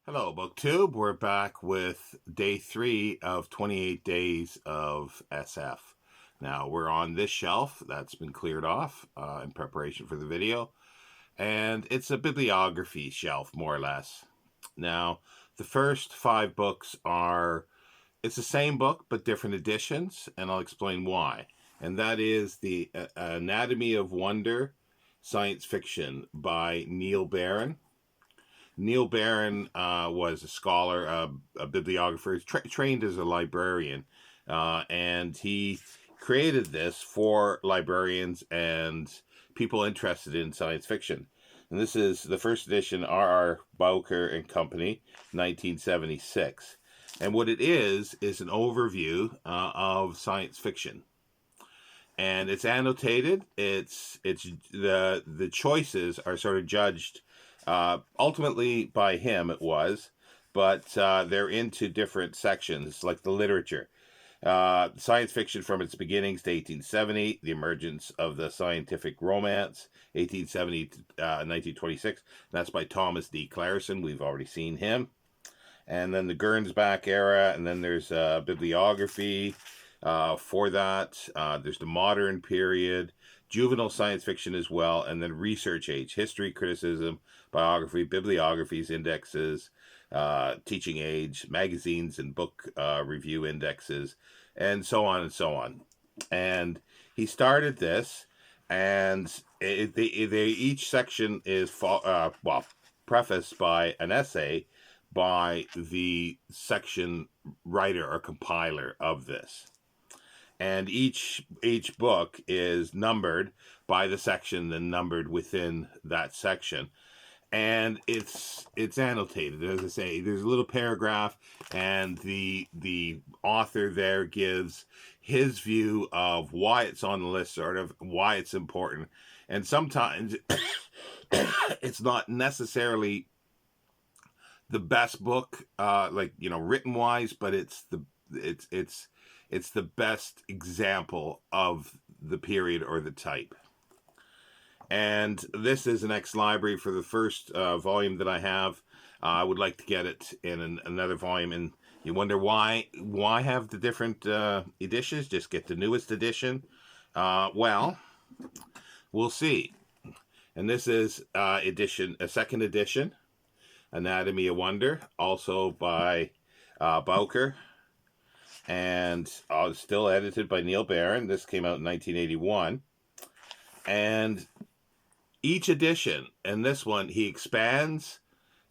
Hello, BookTube. We're back with day 3 of 28 days of SF. Now, we're on this shelf that's been cleared off in preparation for the video, and it's a bibliography shelf, more or less. Now, the first 5 books it's the same book, but different editions, and I'll explain why. And that is the Anatomy of Wonder Science Fiction by Neil Barron. Neil Barron was a scholar, a bibliographer, trained as a librarian, and he created this for librarians and people interested in science fiction. And this is the first edition, R.R. Bowker and Company, 1976. And what it is an overview of science fiction. And it's annotated. It's the choices are sort of judged ultimately by him. It was, but they're into different sections, like the literature. Science fiction from its beginnings to 1870, the emergence of the scientific romance, 1870 to 1926. That's by Thomas D. Clarison. We've already seen him. And then the Gernsback era, and then there's bibliography for that. There's the modern period, juvenile science fiction as well, and then research age, history, criticism, biography, bibliographies, indexes, teaching age, magazines and book review indexes, and so on and so on. And he started this, and each section is prefaced by an essay by the section writer or compiler of this. And each book is numbered by the section, then numbered within that section. And it's annotated. As I say, there's a little paragraph, and the author there gives his view of why it's on the list, sort of why it's important. And sometimes it's not necessarily the best book, written wise, but it's the best example of the period or the type. And this is an ex-library for the first volume that I have. I would like to get it in another volume, and you wonder why have the different editions? Just get the newest edition. Well, we'll see. And this is a second edition, Anatomy of Wonder, also by Bowker, and still edited by Neil Barron. This came out in 1981. And each edition, and this one, he expands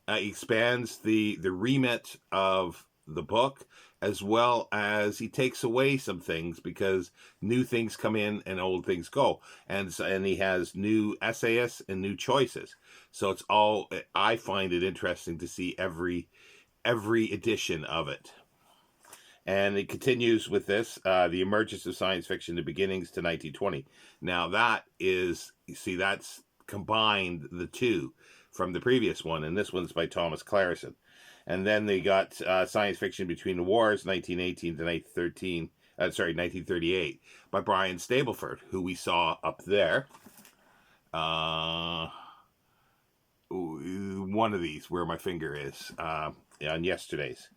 the remit of the book, as well as he takes away some things because new things come in and old things go, and he has new essayists and new choices. So it's all, I find it interesting to see every edition of it. And it continues with this, the emergence of science fiction, the beginnings to 1920. Now that is, you see, that's combined the two from the previous one, and this one's by Thomas Clarison. And then they got science fiction between the wars, 1918 to 1938, by Brian Stableford, who we saw up there. One of these, where my finger is, on yesterday's.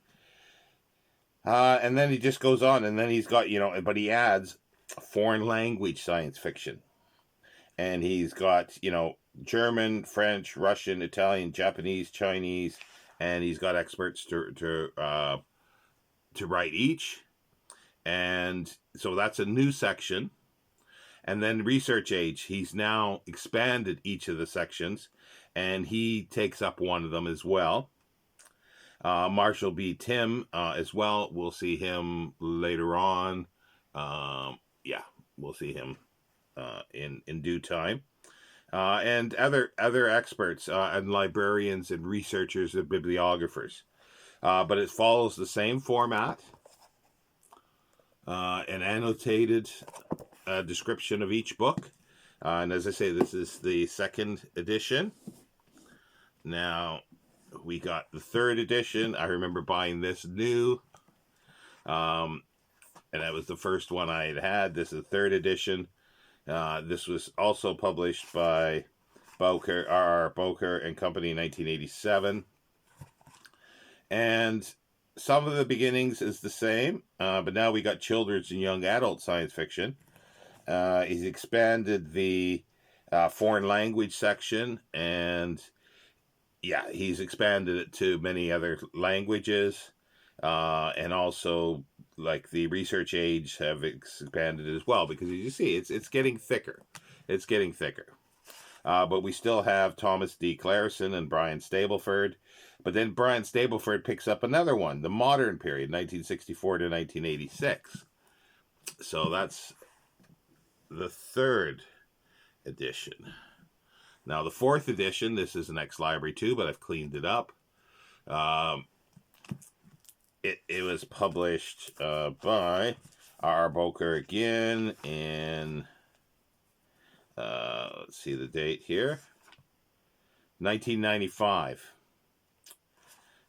And then he just goes on, and then he's got, but he adds foreign language science fiction. And he's got, German, French, Russian, Italian, Japanese, Chinese, and he's got experts to write each. And so that's a new section. And then research age, he's now expanded each of the sections, and he takes up one of them as well. Marshall B. Tim as well. We'll see him later on. We'll see him in due time. And other experts and librarians and researchers and bibliographers. But it follows the same format. An annotated description of each book. And as I say, this is the second edition. Now, we got the third edition. I remember buying this new. And that was the first one I had. This is the third edition. This was also published by R.R. Bowker and Company in 1987. And some of the beginnings is the same, but now we got children's and young adult science fiction. He's expanded the foreign language section, and yeah, he's expanded it to many other languages, and also like the research age have expanded as well, because as you see, it's getting thicker. It's getting thicker. But we still have Thomas D. Clarison and Brian Stableford. But then Brian Stableford picks up another one, the modern period, 1964 to 1986. So that's the third edition. Now, the fourth edition, this is an ex-library too, but I've cleaned it up. It was published by R. Boker again in, let's see the date here, 1995.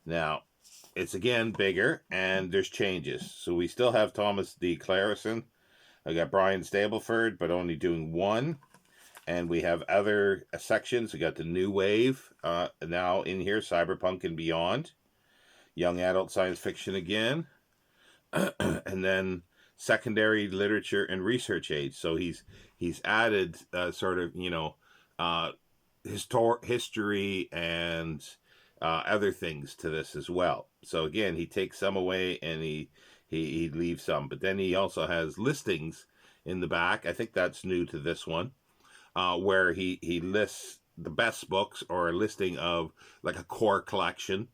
Now, it's again bigger, and there's changes. So we still have Thomas D. Clarison. I got Brian Stableford, but only doing one. And we have other sections. We got the New Wave now in here, Cyberpunk and Beyond. Young adult science fiction again. And then secondary literature and research age. So he's added sort of, history and other things to this as well. So again, he takes some away and he leaves some. But then he also has listings in the back. I think that's new to this one. Where he lists the best books, or a listing of like a core collection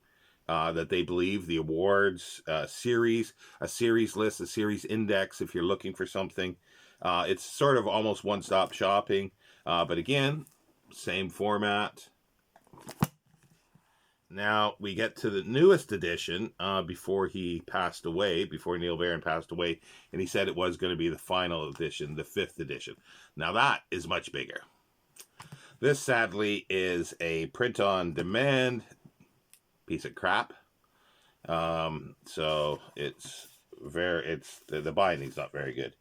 that they believe, the awards, series, a series list, a series index if you're looking for something. It's sort of almost one-stop shopping, but again, same format. Now we get to the newest edition before he passed away, before Neil Barron passed away, and he said it was going to be the final edition, the 5th edition. Now that is much bigger. This sadly is a print-on-demand piece of crap. So the binding's not very good.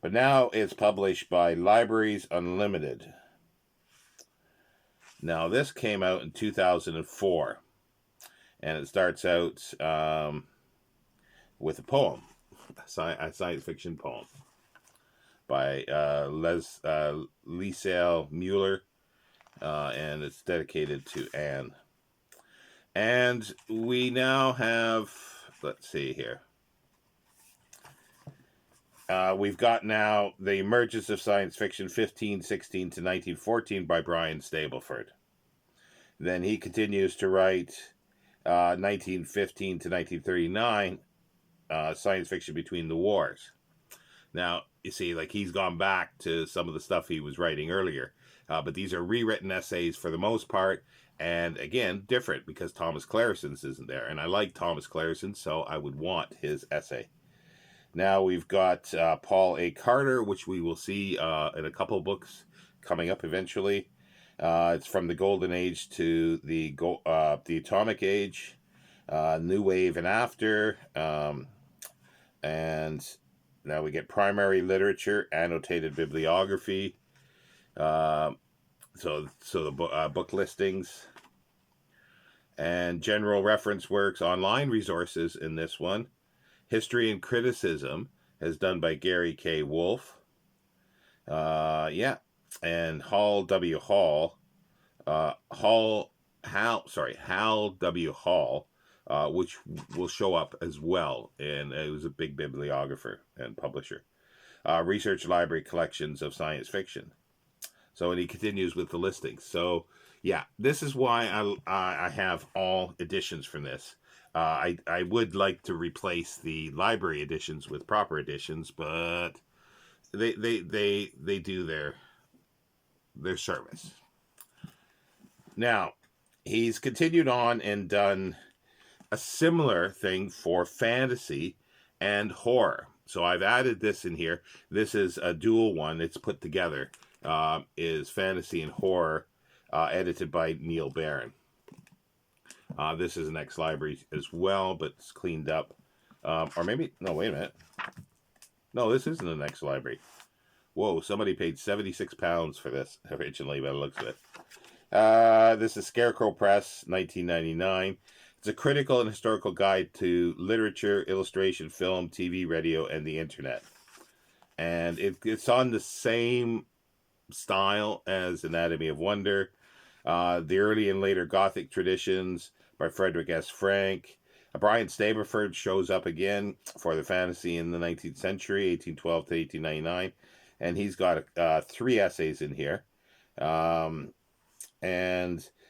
But now it's published by Libraries Unlimited. Now this came out in 2004. And it starts out with a poem, a science fiction poem by Liesl Mueller, and it's dedicated to Anne. And we now have, let's see here. We've got now The Emergence of Science Fiction 1516 to 1914 by Brian Stableford. Then he continues to write 1915 to 1939, science fiction between the wars. Now, you see, like, he's gone back to some of the stuff he was writing earlier, but these are rewritten essays for the most part, and again, different because Thomas Clarison's isn't there, and I like Thomas Clarison, so I would want his essay. Now we've got Paul A. Carter, which we will see in a couple books coming up eventually. It's from the Golden Age to the Atomic Age, New Wave and After, and now we get primary literature, annotated bibliography, so the book listings, and general reference works, online resources in this one. History and Criticism is done by Gary K. Wolfe. And Hal W. Hall, Hal W. Hall, which will show up as well, and it was a big bibliographer and publisher. Research Library Collections of Science Fiction. So, and he continues with the listings. So, yeah, this is why I have all editions from this. I would like to replace the library editions with proper editions, but they do their service. Now, he's continued on and done a similar thing for fantasy and horror. So I've added this in here. This is a dual one. It's put together. Is fantasy and horror, edited by Neil Barron. This is an ex-library as well, but it's cleaned up. Or maybe, no, wait a minute. No, this isn't an ex-library. Whoa, somebody paid £76 for this originally, by the looks of it. This is Scarecrow Press, 1999. It's a critical and historical guide to literature, illustration, film, TV, radio, and the internet. And it's on the same style as Anatomy of Wonder. The early and later Gothic traditions by Frederick S. Frank. Brian Staberford shows up again for the fantasy in the 19th century, 1812 to 1899. And he's got 3 essays in here. And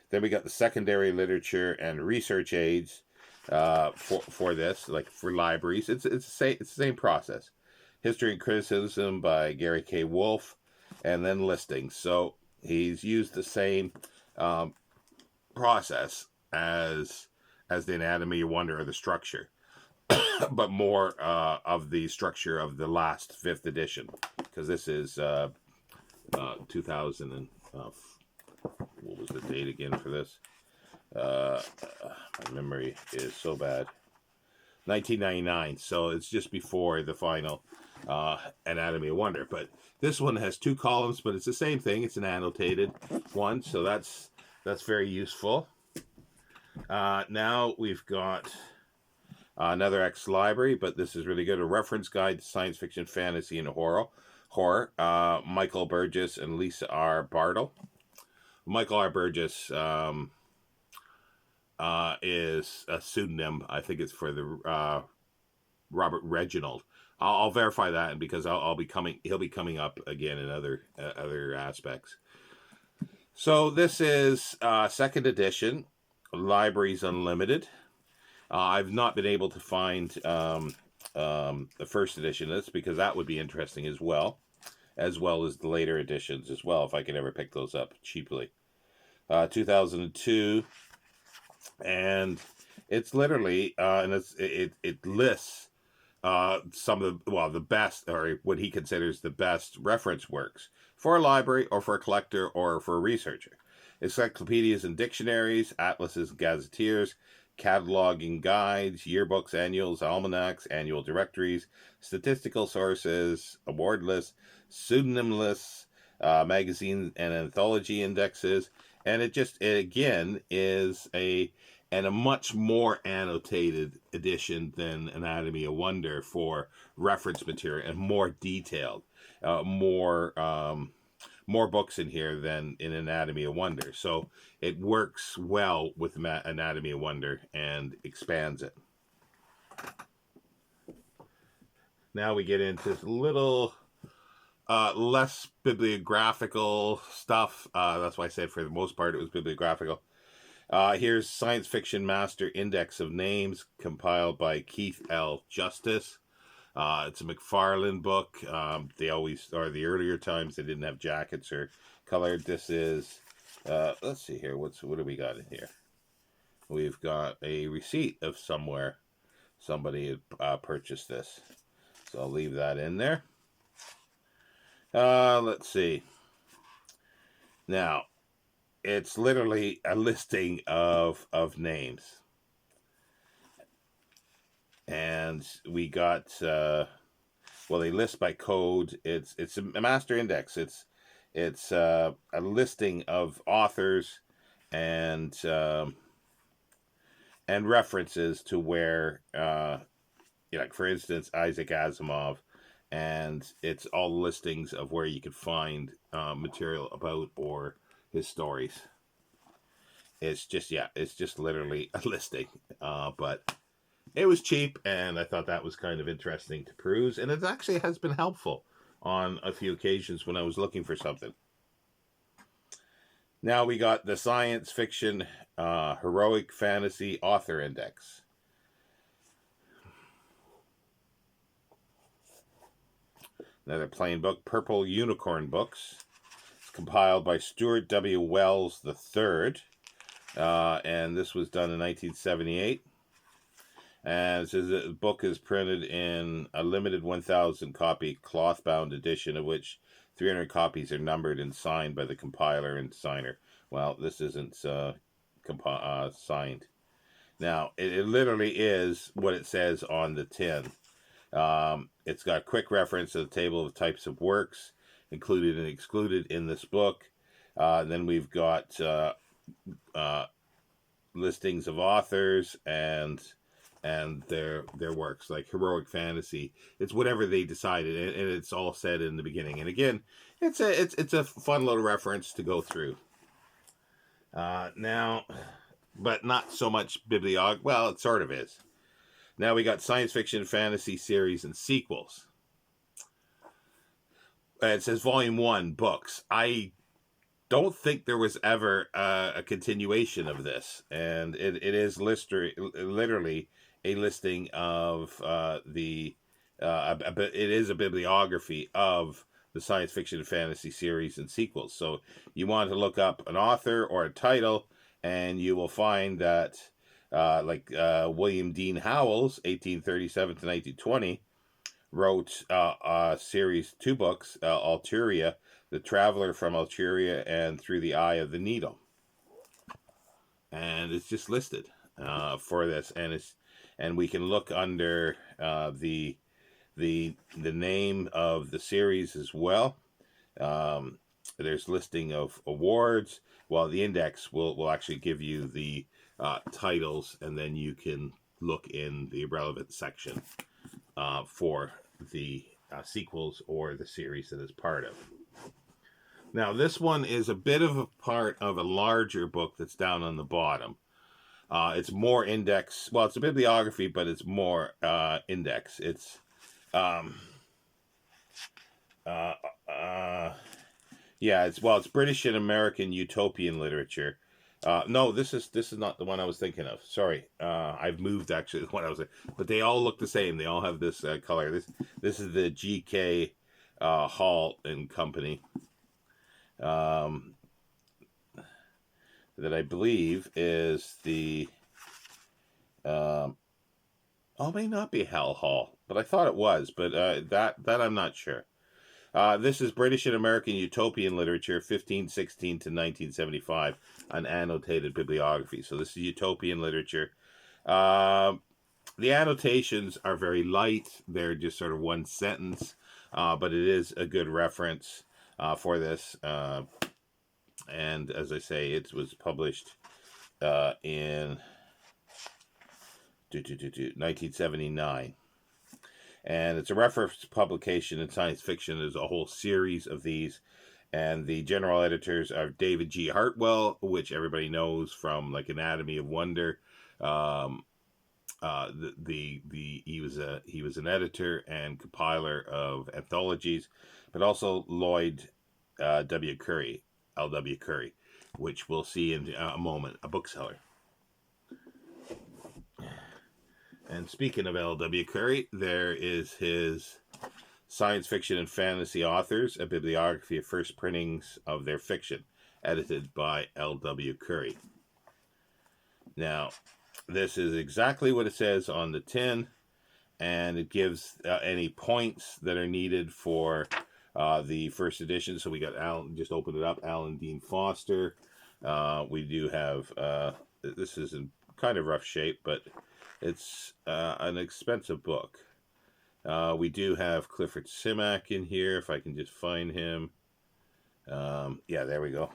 then we got the secondary literature and research aids for this, like for libraries. It's the same process. History and Criticism by Gary K. Wolfe, and then listings. So he's used the same process as the Anatomy of Wonder, or the structure, but more of the structure of the last 5th edition, because this is 2000 and what was the date again for this? My memory is so bad. 1999, so it's just before the final Anatomy of Wonder. But this one has 2 columns, but it's the same thing. It's an annotated one, so that's very useful. Now we've got another X library, but this is really good. A reference guide to science fiction, fantasy, and horror. Michael Burgess and Lisa R. Bartle. Michael R. Burgess is a pseudonym. I think it's for the Robert Reginald. I'll verify that, because he'll be coming up again in other aspects. So this is 2nd edition, Libraries Unlimited. I've not been able to find the 1st edition of this, because that would be interesting as well as the later editions as well, if I could ever pick those up cheaply. 2002, and it's literally and it lists some of the best, or what he considers the best reference works for a library or for a collector or for a researcher. Encyclopedias and dictionaries, atlases and gazetteers, cataloging guides, yearbooks, annuals, almanacs, annual directories, statistical sources, award lists, pseudonym lists, magazine and anthology indexes, and it again is a much more annotated edition than Anatomy of Wonder for reference material, and more detailed, more books in here than in Anatomy of Wonder. So it works well with Anatomy of Wonder and expands it. Now we get into a little less bibliographical stuff. That's why I said for the most part it was bibliographical. Here's Science Fiction Master Index of Names, compiled by Keith L. Justice. It's a McFarlane book. They always, or the earlier times, they didn't have jackets or colored. This is, let's see here. What do we got in here? We've got a receipt of somewhere somebody had purchased this. So I'll leave that in there. Let's see. Now, it's literally a listing of names. And we got, they list by code. It's a master index. It's a listing of authors and references to where, like for instance, Isaac Asimov, and it's all listings of where you could find material about or his stories. It's just literally a listing, but it was cheap, and I thought that was kind of interesting to peruse, and it actually has been helpful on a few occasions when I was looking for something. Now we got the Science Fiction Heroic Fantasy Author Index. Another plain book, Purple Unicorn Books. It's compiled by Stuart W. Wells III, and this was done in 1978. And it says the book is printed in a limited 1,000 copy cloth-bound edition, of which 300 copies are numbered and signed by the compiler and signer. Well, this isn't signed. Now, it literally is what it says on the tin. It's got quick reference to the table of types of works included and excluded in this book. Then we've got listings of authors and their works, like heroic fantasy. It's whatever they decided, and it's all said in the beginning. And again, it's a fun little reference to go through. Now, but not so much bibliography. Well, it sort of is. Now we got science fiction, fantasy series, and sequels. It says Volume 1, books. I don't think there was ever a continuation of this, and it is literally a listing of it is a bibliography of the science fiction and fantasy series and sequels. So you want to look up an author or a title, and you will find that William Dean Howells, 1837 to 1920, wrote series 2 books, Alturia, The Traveler from Alturia and Through the Eye of the Needle. And it's just listed for this, and we can look under the name of the series as well. There's listing of awards. Well, the index will actually give you the titles, and then you can look in the relevant section for the sequels or the series that it's part of. Now, this one is a bit of a part of a larger book that's down on the bottom. It's more index. Well, it's a bibliography, but it's more index. It's it's British and American utopian literature. No, this is not the one I was thinking of. Sorry, I've moved actually. What I was, but they all look the same. They all have this color. This is the G.K. Hall and Company. That I believe is the may not be Hal Hall, but I thought it was. But that I'm not sure. This is British and American Utopian Literature, 1516 to 1975, an annotated bibliography. So this is utopian literature. The annotations are very light. They're just sort of one sentence, but it is a good reference for this. And as I say, it was published in 1979. And it's a reference publication in science fiction. There's a whole series of these. And the general editors are David G. Hartwell, which everybody knows from like Anatomy of Wonder. He was an editor and compiler of anthologies, but also Lloyd W. Curry, L.W. Curry, which we'll see in a moment, a bookseller. And speaking of L.W. Curry, there is his Science Fiction and Fantasy Authors, a bibliography of first printings of their fiction, edited by L.W. Curry. Now, this is exactly what it says on the tin, and it gives any points that are needed for the first edition. So we got Alan, just open it up, Alan Dean Foster. We do have, this is in kind of rough shape, but it's an expensive book. We do have Clifford Simak in here, if I can just find him. Yeah, there we go.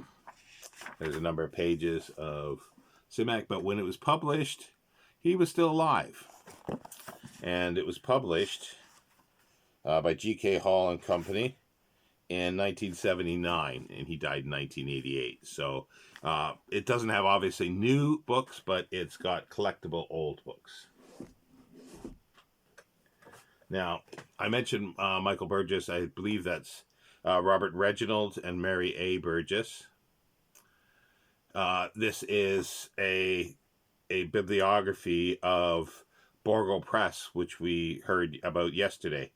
There's a number of pages of Simak, but when it was published, he was still alive. And it was published by G.K. Hall and Company in 1979, and he died in 1988. So it doesn't have obviously new books, but it's got collectible old books. Now, I mentioned Michael Burgess. I believe that's Robert Reginald and Mary A. Burgess. This is a bibliography of Borgo Press, which we heard about yesterday.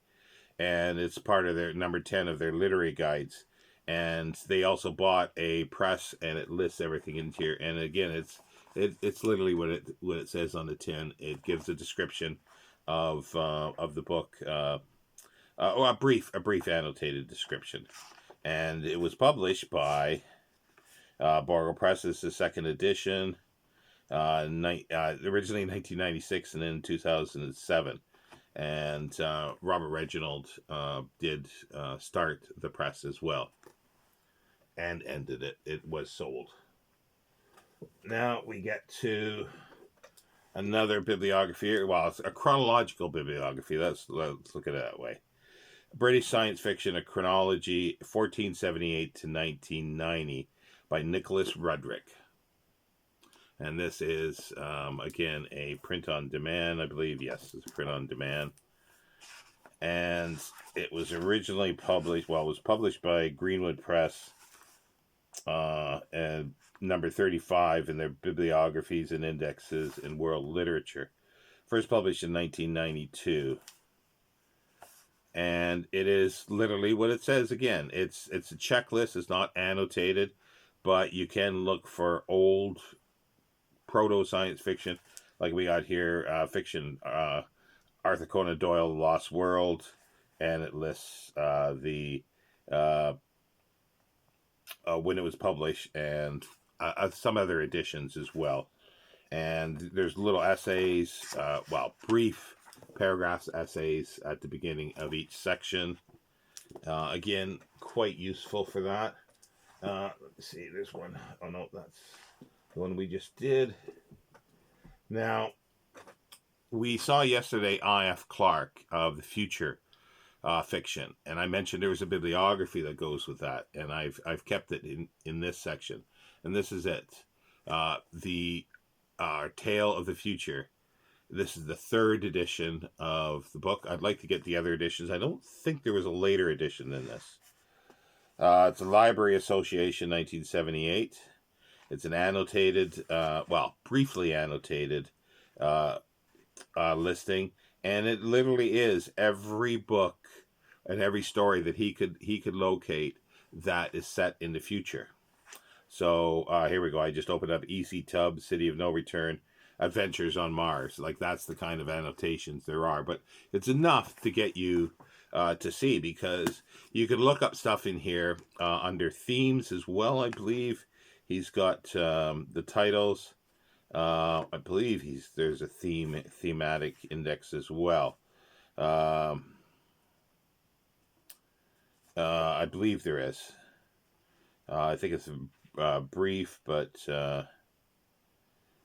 And it's part of their number 10 of their literary guides. And they also bought a press, and it lists everything in here. And again, it's literally what it says on the tin. It gives a description of the book, or a brief annotated description. And it was published by Borgo Press. This is the second edition, originally in 1996 and then 2007. And Robert Reginald did start the press as well, and ended it. It was sold. Now we get to another bibliography. Well, it's a chronological bibliography. Let's look at it that way. British Science Fiction, a Chronology, 1478 to 1990, by Nicholas Rudrick. And this is, again, a print on demand, I believe. Yes, it's a print on demand. And it was originally published, well, it was published by Greenwood Press, and number 35 in their bibliographies and indexes in world literature. First published in 1992. And it is literally what it says again. It's a checklist. It's not annotated, but you can look for old proto-science fiction, like we got here, fiction, Arthur Conan Doyle, Lost World, and it lists the when it was published, and some other editions as well. And there's little essays, well, brief paragraphs, essays at the beginning of each section. Again, quite useful for that. Let's see, there's one. Oh no, that's the one we just did. Now, we saw yesterday I.F. Clarke of the Future fiction, and I mentioned there was a bibliography that goes with that, and I've kept it in this section, and this is it. The Tale of the Future. This is the third edition of the book. I'd like to get the other editions. I don't think there was a later edition than this. It's a Library Association, 1978. It's an annotated, well, briefly annotated listing, and it literally is every book and every story that he could locate that is set in the future. So here we go. I just opened up E.C. Tubbs, City of No Return, Adventures on Mars. Like, that's the kind of annotations there are. But it's enough to get you to see, because you can look up stuff in here under themes as well, I believe. He's got the titles. I believe there's a thematic index as well. I believe there is. I think it's brief, but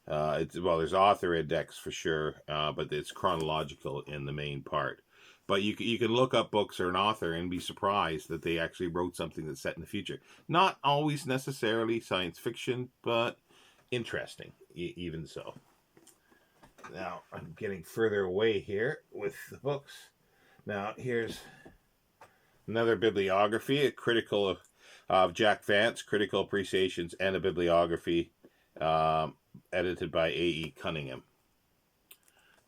there's author index for sure, but it's chronological in the main part. But you can look up books or an author and be surprised that they actually wrote something that's set in the future. Not always necessarily science fiction, but interesting, even so. Now, I'm getting further away here with the books. Now, here's another bibliography, a critical of Jack Vance, Critical Appreciations and a Bibliography, edited by A.E. Cunningham.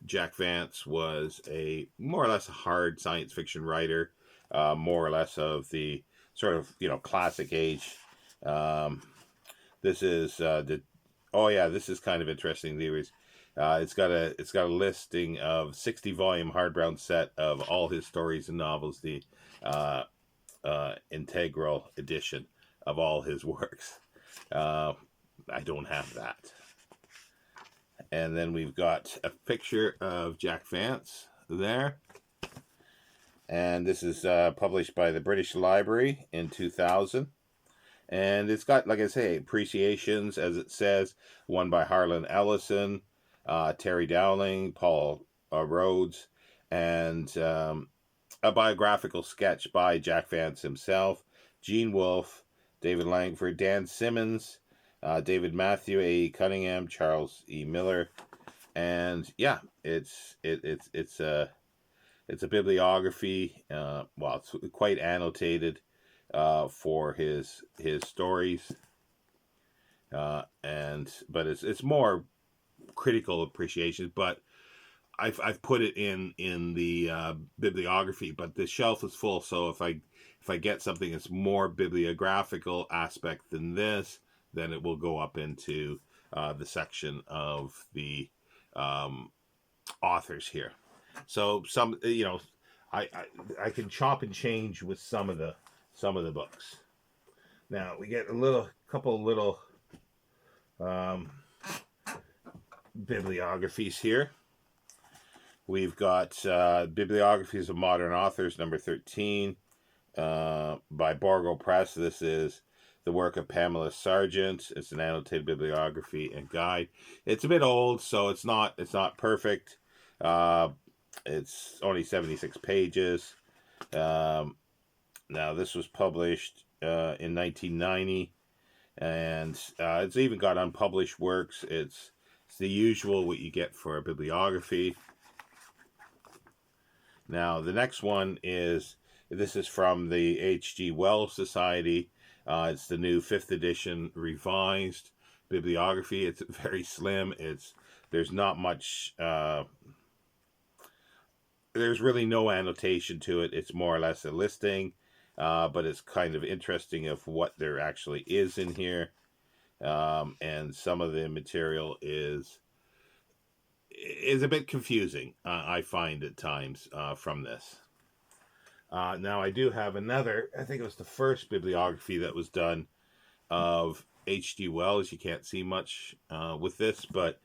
Jack Vance was a more or less a hard science fiction writer, more or less of the sort of, classic age. This is this is kind of interesting. It's got a listing of 60-volume hardbound set of all his stories and novels, the integral edition of all his works. I don't have that. And then we've got a picture of Jack Vance there. And this is published by the British Library in 2000. And it's got, like I say, appreciations, as it says, one by Harlan Ellison, Terry Dowling, Paul Rhodes, and a biographical sketch by Jack Vance himself, Gene Wolfe, David Langford, Dan Simmons, David Matthew, A.E. Cunningham, Charles E. Miller, and yeah, it's a bibliography. It's quite annotated for his stories, but it's more critical appreciation. But I've put it in the bibliography, but the shelf is full. So if I get something that's more bibliographical aspect than this, then it will go up into the section of the authors here. So some, I can chop and change with some of the books. Now we get a couple little bibliographies here. We've got Bibliographies of Modern Authors, number 13, by Borgo Press. This is the work of Pamela Sargent. It's an annotated bibliography and guide. It's a bit old, so it's not perfect. It's only 76 pages. Now this was published in 1990, and it's even got unpublished works. It's the usual what you get for a bibliography. Now the next one is, this is from the H.G. Wells Society. It's the new 5th edition revised bibliography. It's very slim. There's not much. There's really no annotation to it. It's more or less a listing, but it's kind of interesting of what there actually is in here, and some of the material is a bit confusing. I find at times from this. Now I do have another, I think it was the first bibliography that was done of H.G. Wells. You can't see much with this, but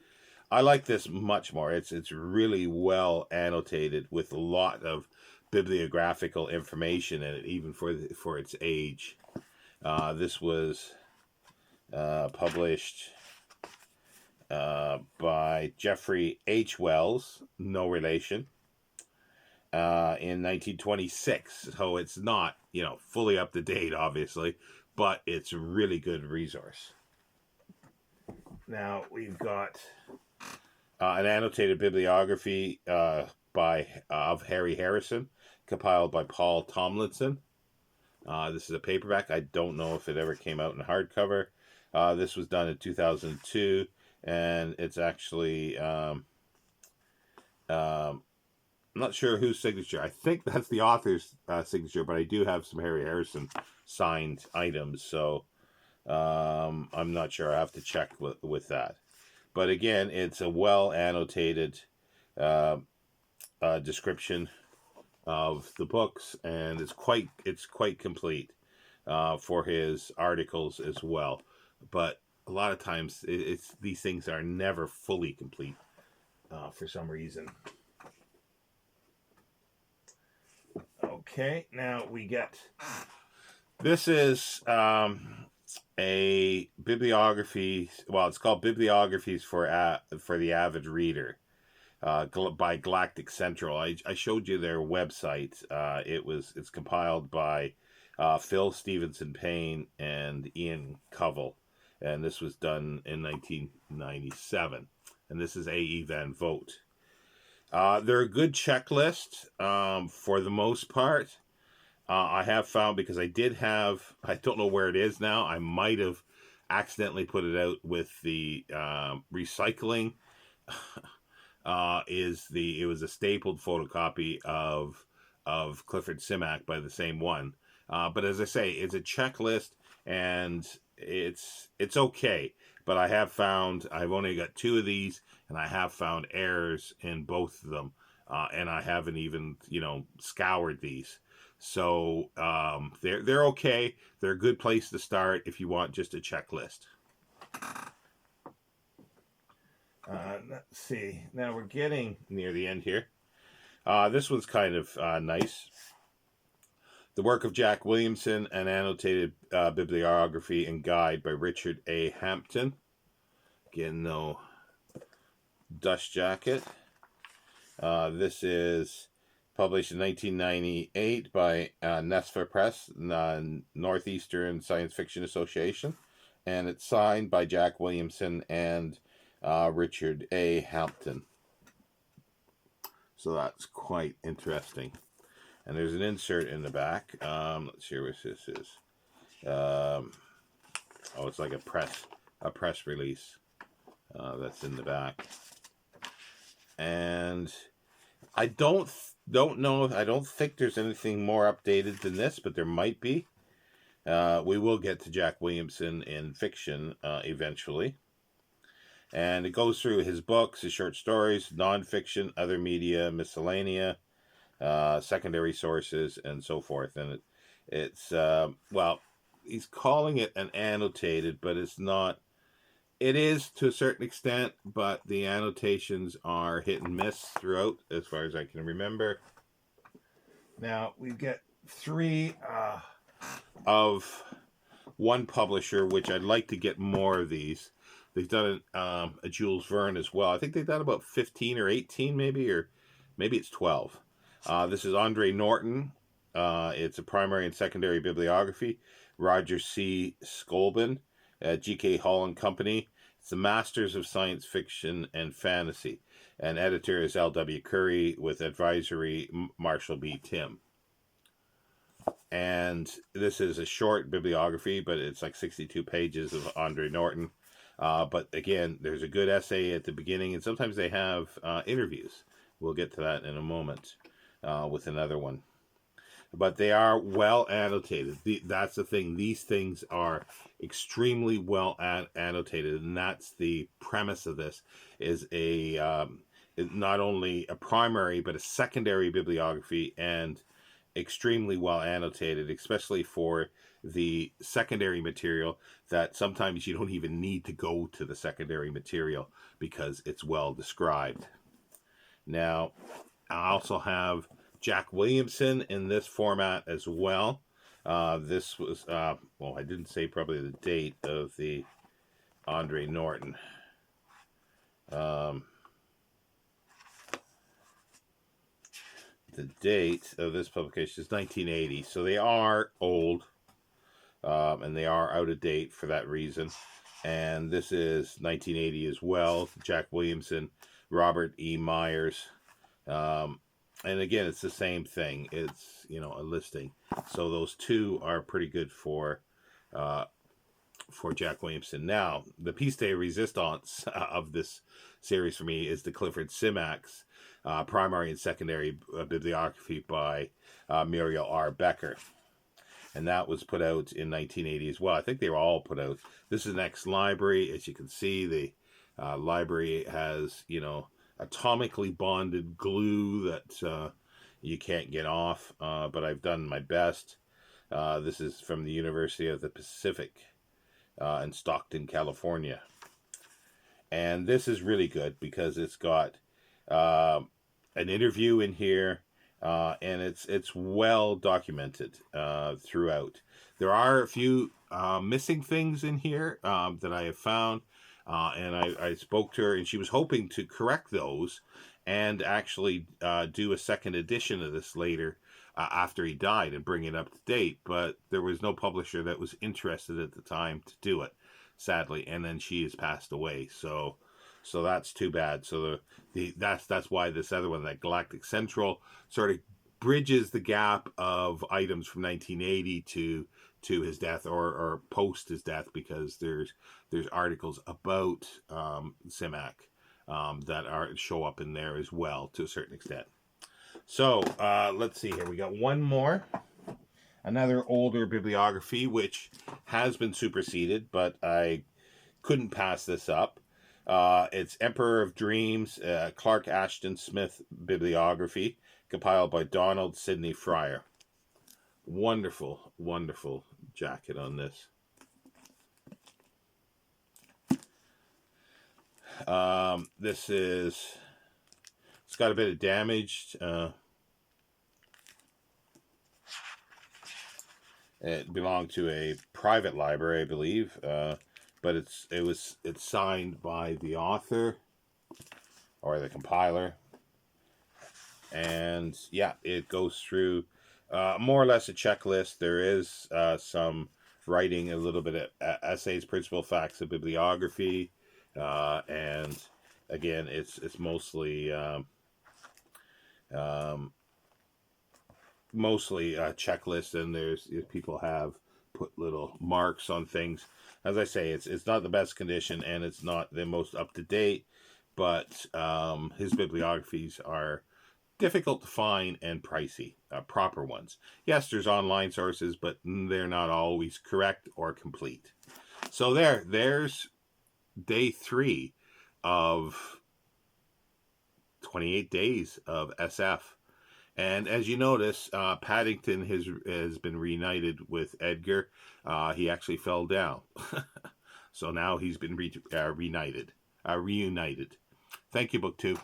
I like this much more. It's really well annotated with a lot of bibliographical information in it, even for its age. This was published by Jeffrey H. Wells, no relation, in 1926. So it's not, fully up to date, obviously, but it's a really good resource. Now we've got an annotated bibliography of Harry Harrison, compiled by Paul Tomlinson. This is a paperback. I don't know if it ever came out in hardcover. This was done in 2002, and it's actually I'm not sure whose signature. I think that's the author's signature, but I do have some Harry Harrison signed items, so I'm not sure. I have to check with that. But again, it's a well annotated description of the books, and it's quite complete for his articles as well. But a lot of times, these things are never fully complete for some reason. Okay, now we get, this is a bibliography. Well, it's called Bibliographies for the Avid Reader, by Galactic Central. I showed you their website. It's compiled by Phil Stevenson Payne and Ian Covell, and this was done in 1997. And this is A.E. Van Vogt. They're a good checklist for the most part. I have found, because I don't know where it is now. I might have accidentally put it out with the recycling. It was a stapled photocopy of Clifford Simak by the same one. But as I say, it's a checklist, and it's okay. But I have found, I've only got 2 of these, and I have found errors in both of them. And I haven't even, scoured these. So they're okay. They're a good place to start if you want just a checklist. Let's see. Now we're getting near the end here. This one's kind of nice. The work of Jack Williamson, an annotated bibliography and guide by Richard A. Hampton. Again, no dust jacket. This is published in 1998 by NESFA Press, Northeastern Science Fiction Association, and it's signed by Jack Williamson and Richard A. Hampton. So that's quite interesting. And there's an insert in the back. Let's see what this is. It's like a press release that's in the back. And I don't know. I don't think there's anything more updated than this, but there might be. We will get to Jack Williamson in fiction eventually. And it goes through his books, his short stories, nonfiction, other media, miscellanea, secondary sources, and so forth. And it's he's calling it an annotated, but it's not. It is to a certain extent, but the annotations are hit and miss throughout, as far as I can remember. Now, we get 3 of one publisher, which I'd like to get more of these. They've done a Jules Verne as well. I think they've done about 15 or 18 maybe, or maybe it's 12. This is Andre Norton. It's a primary and secondary bibliography. Roger C. Skolben, G.K. Hall and Company. It's the Masters of Science Fiction and Fantasy. And editor is L.W. Curry with advisory Marshall B. Tim. And this is a short bibliography, but it's like 62 pages of Andre Norton. But again, there's a good essay at the beginning, and sometimes they have interviews. We'll get to that in a moment with another one. But they are well annotated. That's the thing. These things are extremely well annotated, and that's the premise of this. Is not only a primary but a secondary bibliography, and extremely well annotated, especially for the secondary material, that sometimes you don't even need to go to the secondary material because it's well described. Now, I also have Jack Williamson in this format as well. This was, well, I didn't say probably the date of the Andre Norton. The date of this publication is 1980, so they are old, and they are out of date for that reason. And this is 1980 as well. Jack Williamson, Robert E. Myers, and again, it's the same thing. It's, you know, a listing. So those two are pretty good for Jack Williamson. Now, the piece de resistance of this series for me is the Clifford Simax primary and secondary bibliography by Muriel R. Becker. And that was put out in 1980 as well. I think they were all put out. This is an ex-library. As you can see, the library has, you know, atomically bonded glue that you can't get off, but I've done my best. This is from the University of the Pacific in Stockton, California. And this is really good because it's got an interview in here, and it's well documented throughout. There are a few missing things in here that I have found, and I spoke to her, and she was hoping to correct those and actually do a second edition of this later after he died and bring it up to date. But there was no publisher that was interested at the time to do it, sadly, and then she has passed away. So that's too bad. So that's why this other one, that Galactic Central, sort of bridges the gap of items from 1980 to his death or post his death, because there's articles about Simac that show up in there as well to a certain extent. So let's see here. We got one more. Another older bibliography, which has been superseded, but I couldn't pass this up. It's Emperor of Dreams, Clark Ashton Smith bibliography, compiled by Donald Sidney Fryer. Wonderful, wonderful jacket on this. It's got a bit of damage. It belonged to a private library, I believe. But it's signed by the author or the compiler, and yeah, it goes through more or less a checklist. There is some writing, a little bit of essays, principal facts of bibliography, and again, it's mostly a checklist, and there's people have put little marks on things. As I say, it's not the best condition, and it's not the most up-to-date, but his bibliographies are difficult to find and pricey, proper ones. Yes, there's online sources, but they're not always correct or complete. So there's day 3 of 28 days of SF. And as you notice, Paddington has been reunited with Edgar. He actually fell down. So now he's been reunited. Thank you, BookTube.